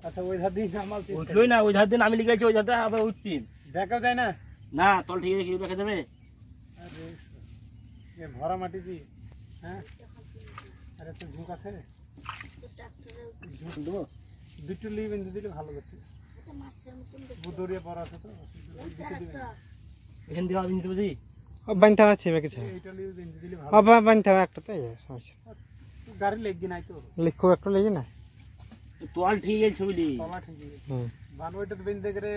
আচ্ছা ওই ধার দিয়ে নামাল উঠলোই না, ওই ধার দিয়ে নামি লিখেছি, ওই ধারটা আবার উঠতিম। দেখাও যায় না? না তল ঠিক আছে, দেখা যাবে। আরে এ ভরা মাটি কি? হ্যাঁ আরে তো ঝুঁক আছে, ঝুঁক দেবো দুটো লিয়ে বেঁধে দিলে ভালো করতে। বুদরিয়া পড়া আছে তো, এখান থেকে আমি নিতে বুঝি বানতে আছে কিছু এইটা লিয়ে বেঁধে দিলে ভালো। বাবা বানতে হবে একটা, তাই সমস্যা গাড়ি লেগে নাই তো, লিখো একটা লেগে না, তল ঠিক আছে ছবি তলা ঠিক আছে। ভালো ওইটা তো বেঁধে করে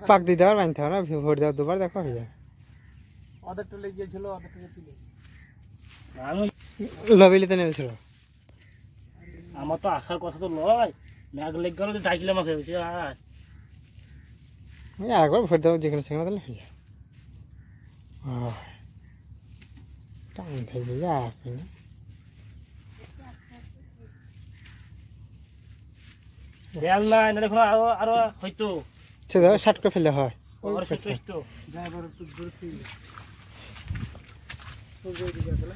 পাক দিয়ে দেওয়ার বানতে হবে না, ভোট দেওয়ার দুবার দেখো হয়ে যায়। ওদেরটা লেগে গিয়েছিল, ওদেরটা তুলে আমি লবিলিতে নেমেছিল। আমার তো আসার কথা তো লয়, ম্যাগ লেগ গেল ডাকিলে আমাকে আর একবার ভোট দেওয়া যেখানে সেখানে তাহলে হয়ে যায়। টাইম থাকবে আপনি দেয়াল নাই না, দেখুন আরো আরো হয়তো সেটা শার্ট করে ফেলে হয়। ড্রাইভার একটু দূরে থেকে সোজা দিকে আসলে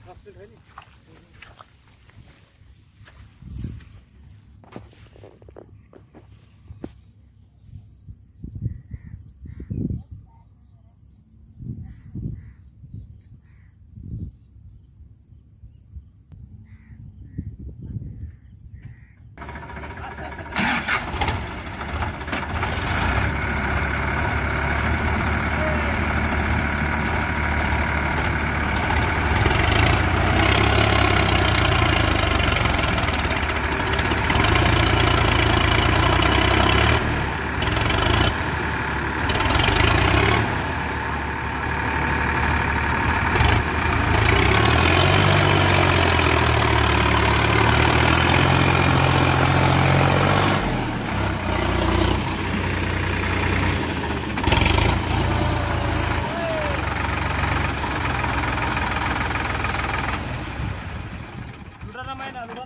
রাস্তা খাইনি।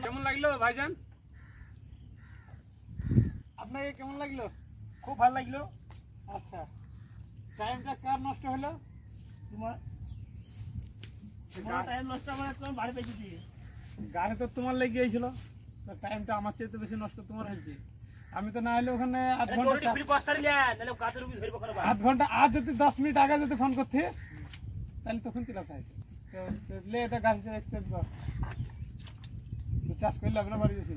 কেমন লাগলো ভাইজান? আপনাকে কেমন লাগলো? খুব ভালো লাগলো। আচ্ছা টাইমটা কার নষ্ট হলো? তোমার টাইম নষ্ট, আমার তোমার বাড়ি পেয়েছি। গাড়ি তো তোমার লেগে গিয়েছিল, টাইমটা আমার চেয়ে তো বেশি নষ্ট তোমার হয়েছে। আমি তো না হলে ওখানে আধ ঘন্টা আজ যদি 10 মিনিট আগে যদি ফোন করতিস তাহলে তখন ছিল লে এটা গাড়ি এক্সচেঞ্জ কর, চাষ করলে আপনার বাড়ি গেছি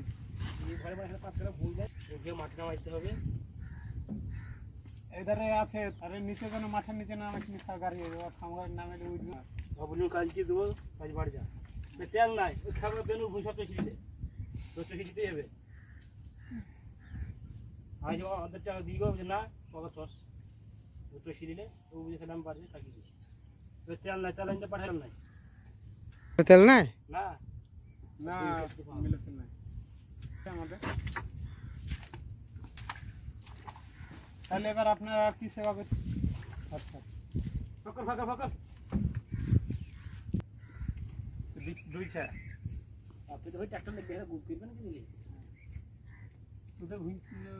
মাটি নামাইতে হবে। এধারে আছে আরে নিচে যেন মাঠের নিচে না নাকি গাড়ি খামার নামে ভাবলু কালকে দেবো, কাজ বাড়ি যা তেল নাই, ওই খাবার বেনু ভুষা তো ছিঁড়ে তো দিতেই হবে। আজ ওদের টাকা দিয়ে গো না বাবা চস তো ছিঁড়িলে ও বুঝে খেলে আমি বাড়ি থাকি দিচ্ছি। তেল নাই, তেল আনতে পাঠালাম নাই। তেল নাই না না মিলেছে নাই আমাদের। তাহলে এবার আপনারা আর কি সেবা করছেন? আচ্ছা ফকর ফকর ফকর দুই ছাড়া আপনি তো ওই ট্রাক্টর লেগে গুপ করবেন কি দিলে তোদের ভুল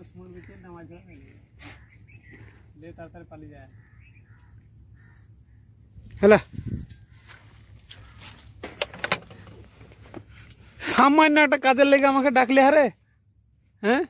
সময় বেঁচে নামাজ লে তাড়াতাড়ি পালিয়ে যায়। হ্যালো সামান্য একটা কাজের লেগে আমাকে ডাকলে হারে, হ্যাঁ